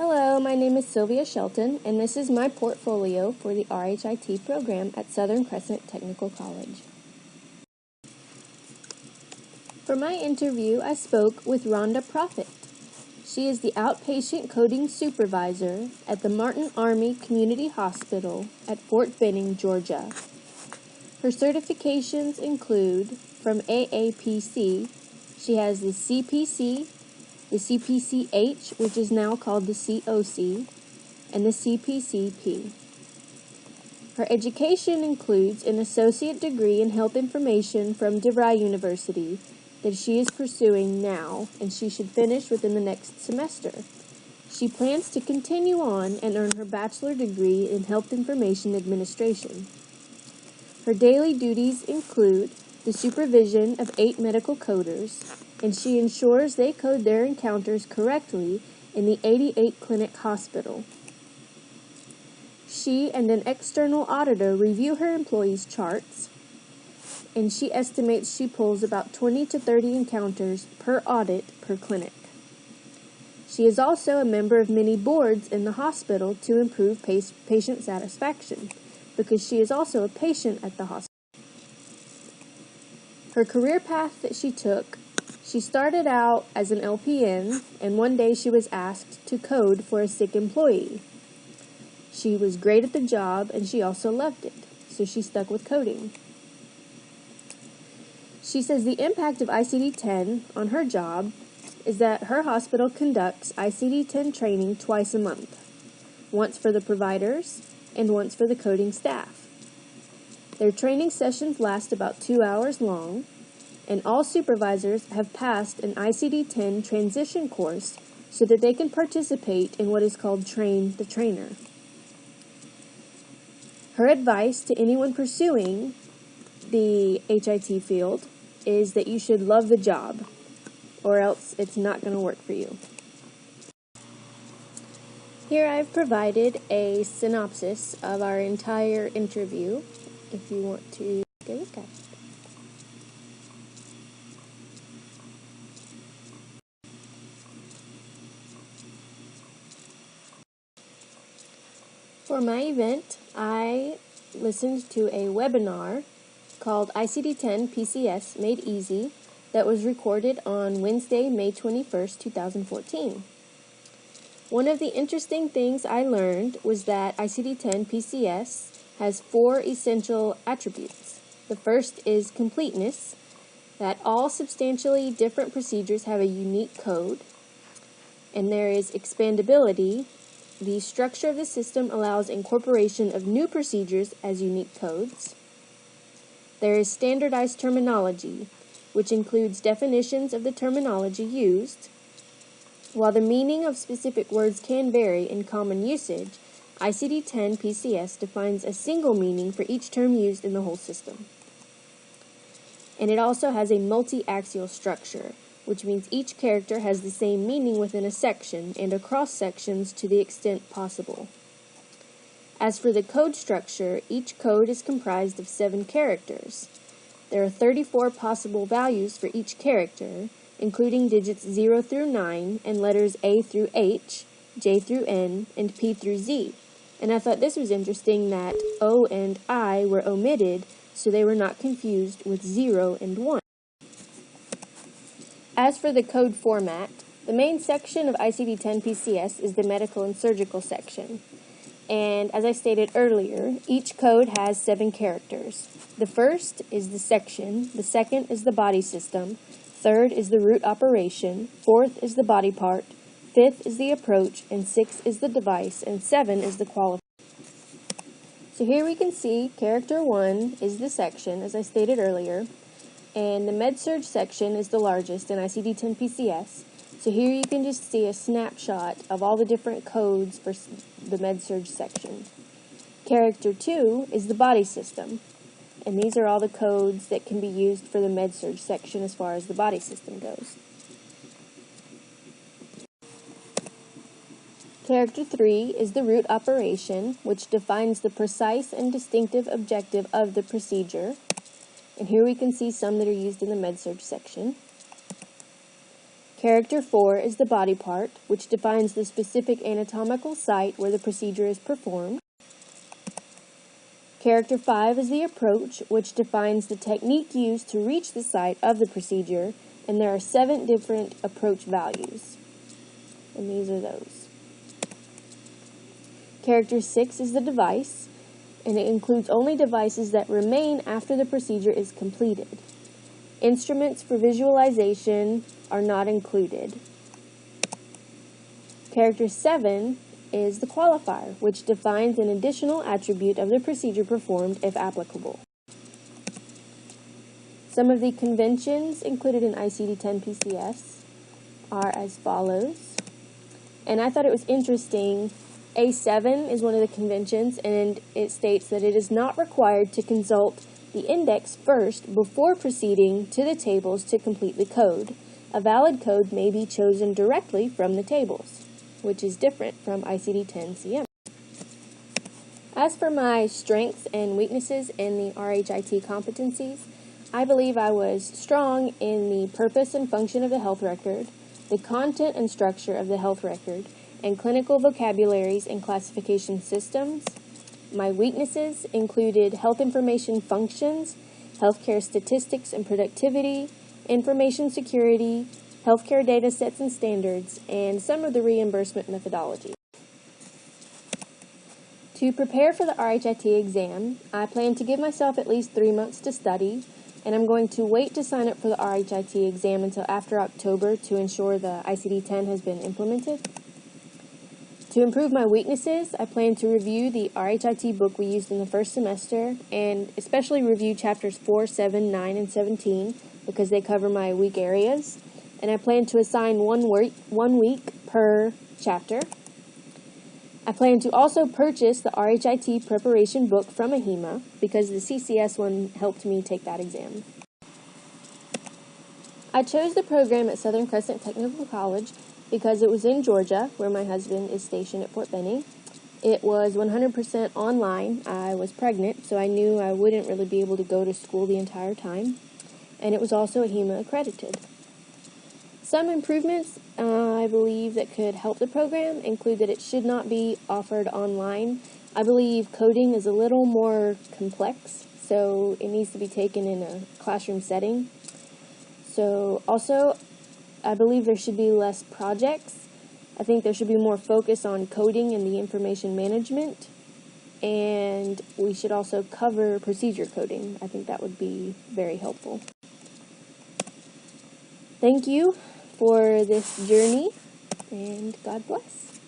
Hello, my name is Sylvia Shelton, and this is my portfolio for the RHIT program at Southern Crescent Technical College. For my interview, I spoke with Rhonda Profit. She is the outpatient coding supervisor at the Martin Army Community Hospital at Fort Benning, Georgia. Her certifications include, from AAPC, she has the CPC, the CPCH, which is now called the COC, and the CPCP. Her education includes an associate degree in health information from DeVry University that she is pursuing now, and she should finish within the next semester. She plans to continue on and earn her bachelor degree in health information administration. Her daily duties include the supervision of 8 medical coders, and she ensures they code their encounters correctly in the 88 clinic hospital. She and an external auditor review her employees' charts, and she estimates she pulls about 20 to 30 encounters per audit per clinic. She is also a member of many boards in the hospital to improve patient satisfaction, because she is also a patient at the hospital. Her career path that she took, she started out as an LPN, and one day she was asked to code for a sick employee. She was great at the job, and she also loved it, so she stuck with coding. She says the impact of ICD-10 on her job is that her hospital conducts ICD-10 training twice a month, once for the providers and once for the coding staff. Their training sessions last about 2 hours long, and all supervisors have passed an ICD-10 transition course so that they can participate in what is called Train the Trainer. Her advice to anyone pursuing the HIT field is that you should love the job, or else it's not going to work for you. Here I've provided a synopsis of our entire interview, if you want to take a look at it. For my event, I listened to a webinar called ICD-10 PCS Made Easy that was recorded on Wednesday, May 21st, 2014. One of the interesting things I learned was that ICD-10 PCS has 4 essential attributes. The first is completeness, that all substantially different procedures have a unique code. And there is expandability. The structure of the system allows incorporation of new procedures as unique codes. There is standardized terminology, which includes definitions of the terminology used. While the meaning of specific words can vary in common usage, ICD-10 PCS defines a single meaning for each term used in the whole system. And it also has a multi-axial structure, which means each character has the same meaning within a section and across sections to the extent possible. As for the code structure, each code is comprised of 7 characters. There are 34 possible values for each character, including digits 0 through 9 and letters A through H, J through N, and P through Z. And I thought this was interesting that O and I were omitted so they were not confused with 0 and 1. As for the code format, the main section of ICD-10 PCS is the medical and surgical section. And as I stated earlier, each code has 7 characters. The first is the section, the second is the body system, third is the root operation, fourth is the body part, 5th is the approach, and 6th is the device, and 7 is the qualifier. So here we can see character 1 is the section, as I stated earlier, and the med-surg section is the largest in ICD-10 PCS. So here you can just see a snapshot of all the different codes for the med-surg section. Character 2 is the body system, and these are all the codes that can be used for the med-surg section as far as the body system goes. Character 3 is the root operation, which defines the precise and distinctive objective of the procedure. And here we can see some that are used in the med-surg section. Character 4 is the body part, which defines the specific anatomical site where the procedure is performed. Character 5 is the approach, which defines the technique used to reach the site of the procedure, and there are 7 different approach values. And these are those. Character 6 is the device, and it includes only devices that remain after the procedure is completed. Instruments for visualization are not included. Character 7 is the qualifier, which defines an additional attribute of the procedure performed if applicable. Some of the conventions included in ICD-10 PCS are as follows, and I thought it was interesting. A7 is one of the conventions, and it states that it is not required to consult the index first before proceeding to the tables to complete the code. A valid code may be chosen directly from the tables, which is different from ICD-10-CM. As for my strengths and weaknesses in the RHIT competencies, I believe I was strong in the purpose and function of the health record, the content and structure of the health record, and clinical vocabularies and classification systems. My weaknesses included health information functions, healthcare statistics and productivity, information security, healthcare data sets and standards, and some of the reimbursement methodology. To prepare for the RHIT exam, I plan to give myself at least 3 months to study, and I'm going to wait to sign up for the RHIT exam until after October to ensure the ICD-10 has been implemented. To improve my weaknesses, I plan to review the RHIT book we used in the first semester, and especially review chapters 4, 7, 9, and 17, because they cover my weak areas. And I plan to assign 1 week per chapter. I plan to also purchase the RHIT preparation book from AHIMA, because the CCS one helped me take that exam. I chose the program at Southern Crescent Technical College because it was in Georgia, where my husband is stationed at Fort Benning. It was 100% online. I was pregnant, so I knew I wouldn't really be able to go to school the entire time. And it was also AHIMA accredited. Some improvements I believe that could help the program include that it should not be offered online. I believe coding is a little more complex, so it needs to be taken in a classroom setting. So also, I believe there should be less projects. I think there should be more focus on coding and the information management. And we should also cover procedure coding. I think that would be very helpful. Thank you for this journey, and God bless.